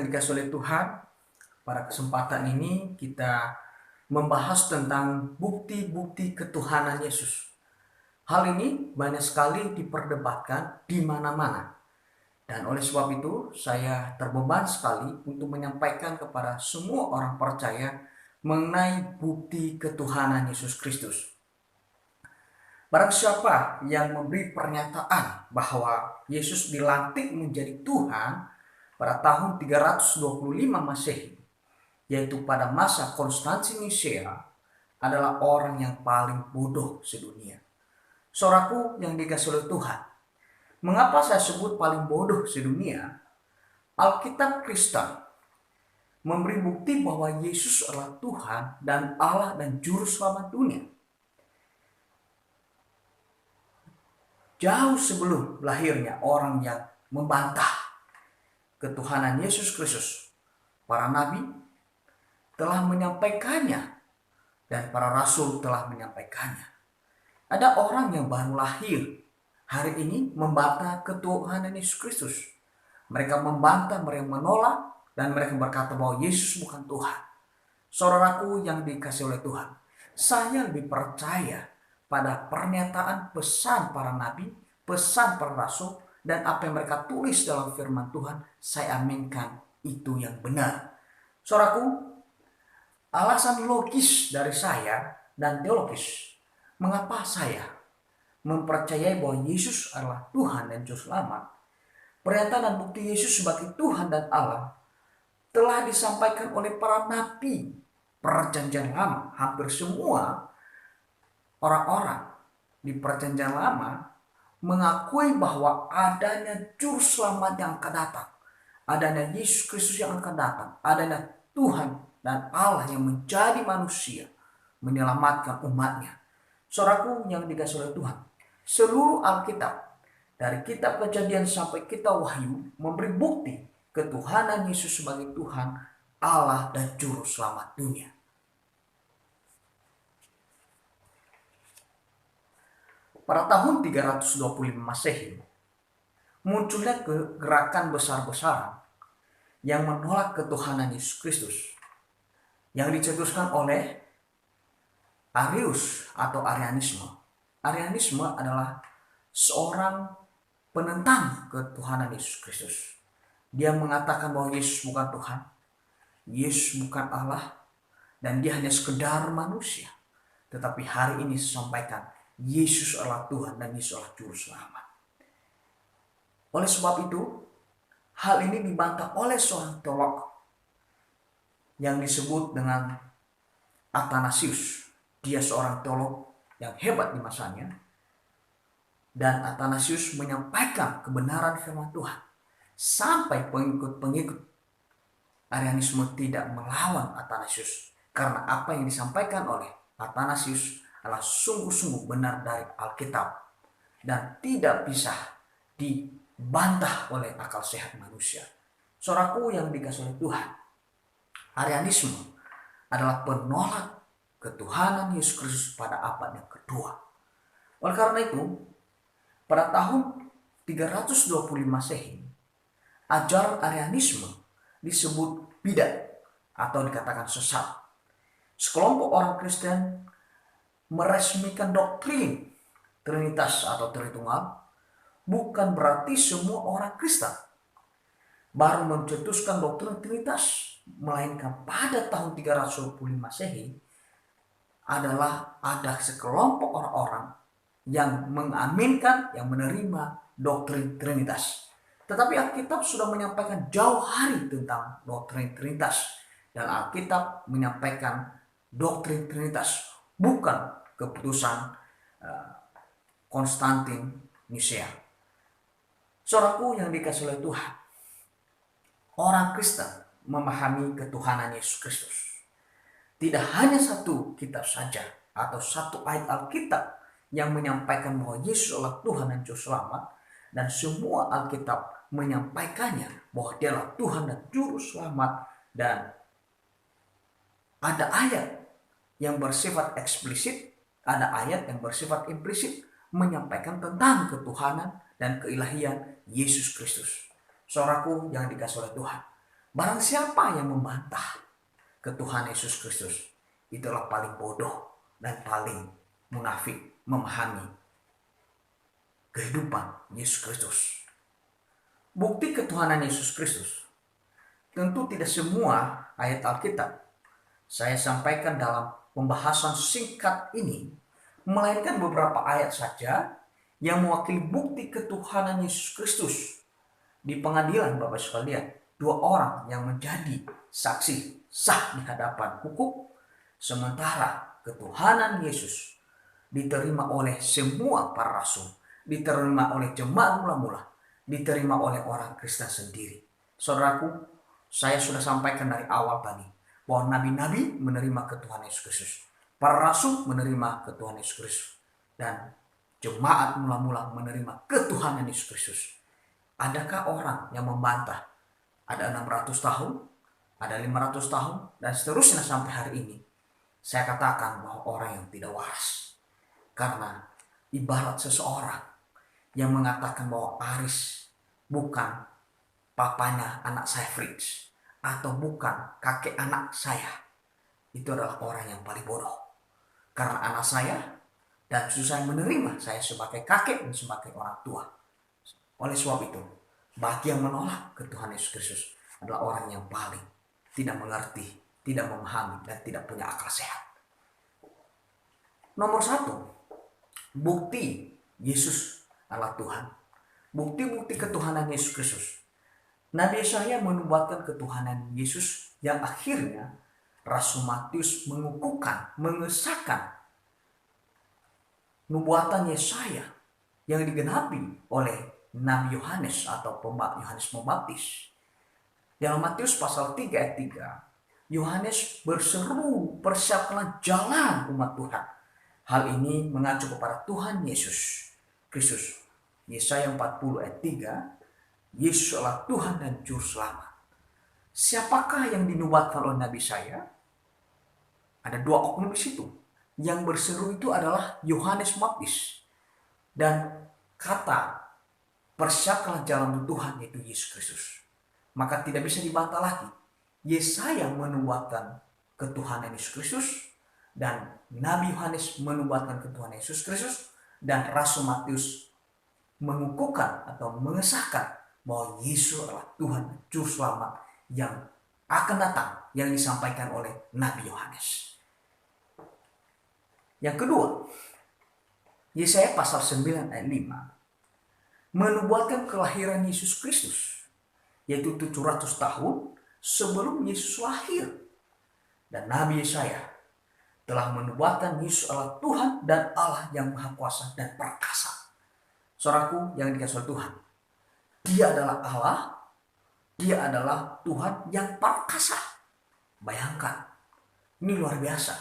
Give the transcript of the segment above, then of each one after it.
dikasih oleh Tuhan, pada kesempatan ini kita membahas tentang bukti-bukti ketuhanan Yesus. Hal ini banyak sekali diperdebatkan di mana-mana. Dan oleh sebab itu, saya terbeban sekali untuk menyampaikan kepada semua orang percaya mengenai bukti ketuhanan Yesus Kristus. Barang siapa yang memberi pernyataan bahwa Yesus dilantik menjadi Tuhan pada tahun 325 Masehi, yaitu pada masa Konstansi Nisea, adalah orang yang paling bodoh sedunia. Saudaraku yang dikasihi oleh Tuhan, mengapa saya sebut paling bodoh sedunia? Alkitab Kristen memberi bukti bahwa Yesus adalah Tuhan dan Allah dan Juru Selamat dunia. Jauh sebelum lahirnya orang yang membantah ketuhanan Yesus Kristus, para nabi telah menyampaikannya dan para rasul telah menyampaikannya. Ada orang yang baru lahir hari ini membantah ketuhanan Yesus Kristus. Mereka membantah, mereka menolak, dan mereka berkata bahwa Yesus bukan Tuhan. Saudaraku yang dikasihi oleh Tuhan, saya lebih percaya pada pernyataan pesan para nabi, pesan para rasul, dan apa yang mereka tulis dalam firman Tuhan. Saya aminkan itu yang benar. Saudaraku, alasan logis dari saya dan teologis mengapa saya mempercayai bahwa Yesus adalah Tuhan dan Juru Selamat. Pernyataan dan bukti Yesus sebagai Tuhan dan Allah telah disampaikan oleh para nabi Perjanjian Lama. Hampir semua orang-orang di Perjanjian Lama mengakui bahwa adanya Juru Selamat yang akan datang, adanya Yesus Kristus yang akan datang, adanya Tuhan dan Allah yang menjadi manusia menyelamatkan umatnya. Saudaraku yang dikasihi oleh Tuhan, seluruh Alkitab dari kitab Kejadian sampai kitab Wahyu memberi bukti ketuhanan Yesus sebagai Tuhan, Allah dan Juru Selamat dunia. Pada tahun 325 Masehi, munculnya gerakan besar-besaran yang menolak ketuhanan Yesus Kristus, yang dicetuskan oleh Arius atau Arianisme. Arianisme adalah seorang penentang ketuhanan Yesus Kristus. Dia mengatakan bahwa Yesus bukan Tuhan, Yesus bukan Allah, dan dia hanya sekedar manusia. Tetapi hari ini disampaikan Yesus adalah Tuhan dan Yesus adalah Juru Selamat. Oleh sebab itu, hal ini dibantah oleh seorang teolog yang disebut dengan Athanasius. Dia seorang teolog yang hebat di masanya. Dan Athanasius menyampaikan kebenaran firman Tuhan. Sampai pengikut-pengikut Arianisme tidak melawan Athanasius. Karena apa yang disampaikan oleh Athanasius adalah sungguh-sungguh benar dari Alkitab. Dan tidak bisa dibantah oleh akal sehat manusia. Saudaraku yang dikasihi oleh Tuhan, Arianisme adalah penolak ketuhanan Yesus Kristus pada abad yang kedua. Oleh karena itu, pada tahun 325 Masehi, ajaran Arianisme disebut bidat atau dikatakan sesat. Sekelompok orang Kristen meresmikan doktrin Trinitas atau Tritunggal, bukan berarti semua orang Kristen baru mencetuskan doktrin Trinitas, melainkan pada tahun 325 Masehi adalah ada sekelompok orang-orang yang mengaminkan, yang menerima doktrin Trinitas. Tetapi Alkitab sudah menyampaikan jauh hari tentang doktrin Trinitas. Dan Alkitab menyampaikan doktrin Trinitas bukan keputusan Konstantin Nisea. Saudaraku yang dikasihi oleh Tuhan, orang Kristen memahami ketuhanan Yesus Kristus. Tidak hanya satu kitab saja atau satu ayat Alkitab yang menyampaikan bahwa Yesus adalah Tuhan dan Juru Selamat, dan semua Alkitab menyampaikannya bahwa Dia adalah Tuhan dan Juru Selamat. Dan ada ayat yang bersifat eksplisit, ada ayat yang bersifat implisit menyampaikan tentang ketuhanan dan keilahian Yesus Kristus. Saudaraku yang dikasihi oleh Tuhan, Barang siapa yang membantah ke Tuhan Yesus Kristus, itulah paling bodoh dan paling munafik memahami kehidupan Yesus Kristus. Bukti ketuhanan Yesus Kristus, tentu tidak semua ayat Alkitab saya sampaikan dalam pembahasan singkat ini, melainkan beberapa ayat saja yang mewakili bukti ketuhanan Yesus Kristus. Di pengadilan, Bapak sekalian, 2 orang yang menjadi saksi sah di hadapan hukum, sementara ketuhanan Yesus diterima oleh semua para rasul, diterima oleh jemaat mula-mula, diterima oleh orang Kristen sendiri. Saudaraku, saya sudah sampaikan dari awal tadi bahwa nabi-nabi menerima ketuhanan Yesus Kristus, para rasul menerima ketuhanan Yesus Kristus, dan jemaat mula-mula menerima ketuhanan Yesus Kristus. Adakah orang yang membantah? Ada 600 tahun, ada 500 tahun, dan seterusnya sampai hari ini. Saya katakan bahwa orang yang tidak waras. Karena ibarat seseorang yang mengatakan bahwa Aris bukan papanya anak saya Fritz, atau bukan kakek anak saya, itu adalah orang yang paling bodoh. Karena anak saya dan cucu saya menerima saya sebagai kakek dan sebagai orang tua. Oleh sebab itu, bagi yang menolak ketuhanan Yesus Kristus adalah orang yang paling tidak mengerti, tidak memahami, dan tidak punya akal sehat. Nomor 1, bukti Yesus adalah Tuhan. Bukti-bukti ketuhanan Yesus Kristus. Nabi Yesaya menubuatkan ketuhanan Yesus yang akhirnya Rasul Matius mengukuhkan, mengesahkan nubuatan Yesaya yang digenapi oleh Nabi Yohanes atau Yohanes Pembaptis. Dalam Matius pasal 3 ayat 3, Yohanes berseru, persiapkanlah jalan umat Tuhan. Hal ini mengacu kepada Tuhan Yesus Kristus. Yesaya 40 ayat 3, Yesus adalah Tuhan dan Juru Selamat. Siapakah yang dinubuatkan oleh Nabi Yesaya? Ada 2 oknum di situ. Yang berseru itu adalah Yohanes Pembaptis. Dan kata persiapkanlah jalan Tuhan, yaitu Yesus Kristus. Maka tidak bisa dibantah lagi. Yesaya menubuatkan ketuhanan Yesus Kristus, dan Nabi Yohanes menubuatkan ketuhanan Yesus Kristus, dan Rasul Matius mengukuhkan atau mengesahkan bahwa Yesus adalah Tuhan Juru Selamat yang akan datang, yang disampaikan oleh Nabi Yohanes. Yang kedua, Yesaya pasal 9 ayat 5 menubuatkan kelahiran Yesus Kristus, yaitu 700 tahun sebelum Yesus lahir. Dan Nabi Yesaya telah menubuatkan Yesus adalah Tuhan dan Allah yang Maha Kuasa dan perkasa. Saudaraku yang dikasihi Tuhan, Dia adalah Allah, Dia adalah Tuhan yang perkasa. Bayangkan, ini luar biasa.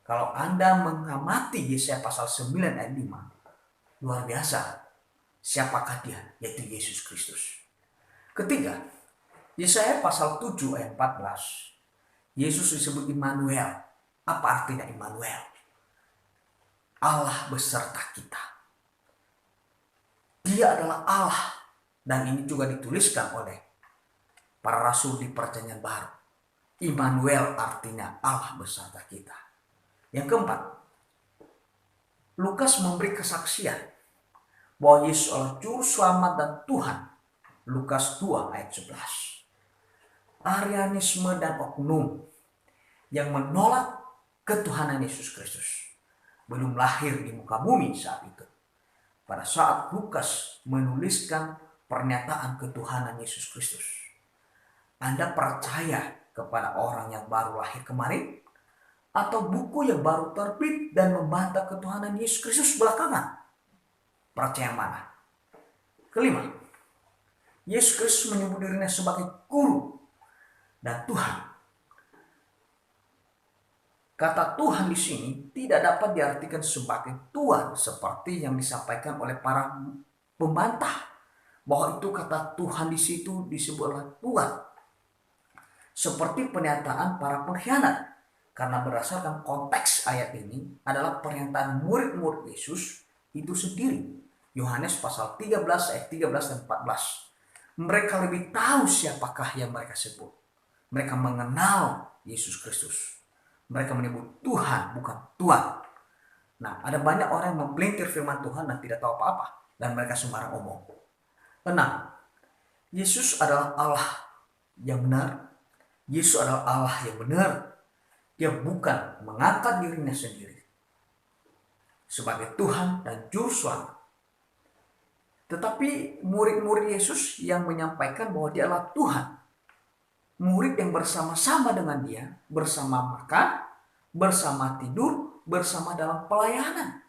Kalau Anda mengamati Yesaya pasal 9 ayat 5, luar biasa. Siapakah Dia? Yaitu Yesus Kristus. Ketiga, Yesaya pasal 7 ayat 14, Yesus disebut Immanuel. Apa artinya Immanuel? Allah beserta kita. Dia adalah Allah. Dan ini juga dituliskan oleh para rasul di Perjanjian Baru. Immanuel artinya Allah beserta kita. Yang keempat, Lukas memberi kesaksian bahwa Yesus adalah Juru Selamat dan Tuhan. Lukas 2 ayat 11. Arianisme dan oknum yang menolak ketuhanan Yesus Kristus belum lahir di muka bumi saat itu. Pada saat Lukas menuliskan pernyataan ketuhanan Yesus Kristus, Anda percaya kepada orang yang baru lahir kemarin, atau buku yang baru terbit dan membantah ketuhanan Yesus Kristus belakangan? Percaya mana? Kelima, Yesus Kristus menyebut dirinya sebagai Guru dan Tuhan. Kata Tuhan di sini tidak dapat diartikan sebagai Tuhan seperti yang disampaikan oleh para pembantah, bahwa itu kata Tuhan di situ disebutlah Tuhan. Seperti pernyataan para pengkhianat, karena berdasarkan konteks ayat ini adalah pernyataan murid-murid Yesus itu sendiri. Yohanes pasal 13 ayat 13 dan 14. Mereka lebih tahu siapakah yang mereka sebut. Mereka mengenal Yesus Kristus. Mereka menyebut Tuhan, bukan Tuhan. Nah, ada banyak orang yang mempelintir firman Tuhan dan tidak tahu apa-apa. Dan mereka sembarang omong. Tenang, Yesus adalah Allah yang benar. Yesus adalah Allah yang benar. Dia bukan mengangkat dirinya sendiri sebagai Tuhan dan Juru Selamat. Tetapi murid-murid Yesus yang menyampaikan bahwa dia adalah Tuhan. Murid yang bersama-sama dengan dia, bersama makan, bersama tidur, bersama dalam pelayanan.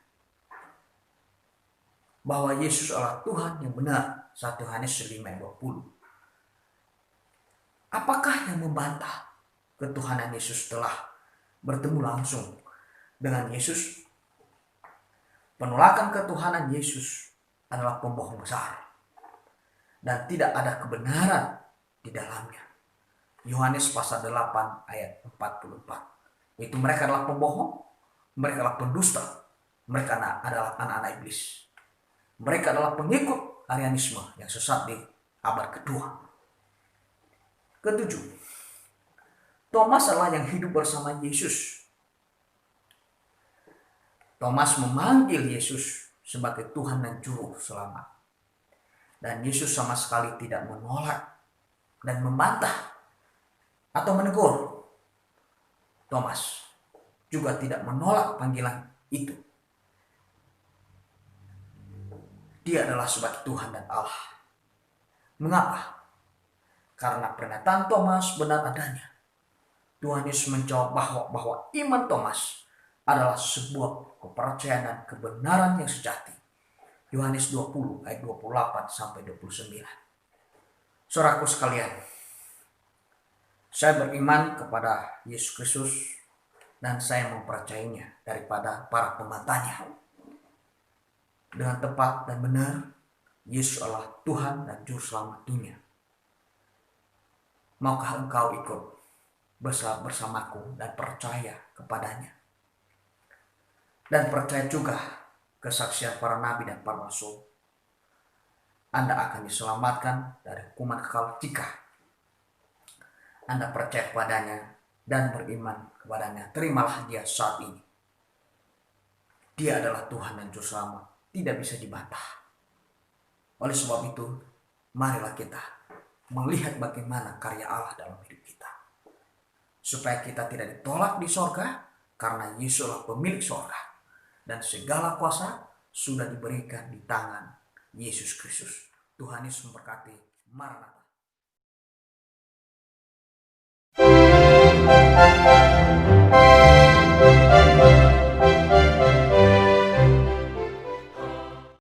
Bahwa Yesus adalah Tuhan yang benar. 1 Yohanes 5:20. Apakah yang membantah ketuhanan Yesus setelah bertemu langsung dengan Yesus? Penolakan ketuhanan Yesus adalah pembohong besar dan tidak ada kebenaran di dalamnya. Yohanes pasal 8 ayat 44. Itu mereka adalah pembohong, mereka adalah pendusta, mereka adalah anak-anak iblis. Mereka adalah pengikut Arianisme yang sesat di abad kedua. Ketujuh, Thomas adalah yang hidup bersama Yesus. Thomas memanggil Yesus sebagai Tuhan dan Juru Selamat. Dan Yesus sama sekali tidak menolak dan membantah atau menegur. Thomas juga tidak menolak panggilan itu. Dia adalah sebagai Tuhan dan Allah. Mengapa? Karena pernyataan Thomas benar adanya. Tuhan Yesus menjawab bahwa iman Thomas adalah sebuah kepercayaan dan kebenaran yang sejati. Yohanes 20 ayat 28 sampai 29. Saudaraku sekalian, saya beriman kepada Yesus Kristus dan saya mempercayainya daripada para pembantahnya. Dengan tepat dan benar, Yesus adalah Tuhan dan Juru Selamat dunia. Maukah engkau ikut bersamaku dan percaya kepadanya? Dan percaya juga kesaksian para nabi dan para rasul. Anda akan diselamatkan dari hukuman kekal jika Anda percaya kepadanya dan beriman kepadanya. Terimalah dia saat ini. Dia adalah Tuhan dan Juru Selamat. Tidak bisa dibantah. Oleh sebab itu, marilah kita melihat bagaimana karya Allah dalam hidup kita. Supaya kita tidak ditolak di sorga, karena Yesus adalah pemilik sorga. Dan segala kuasa sudah diberikan di tangan Yesus Kristus. Tuhan Yesus memberkati. Maranatha.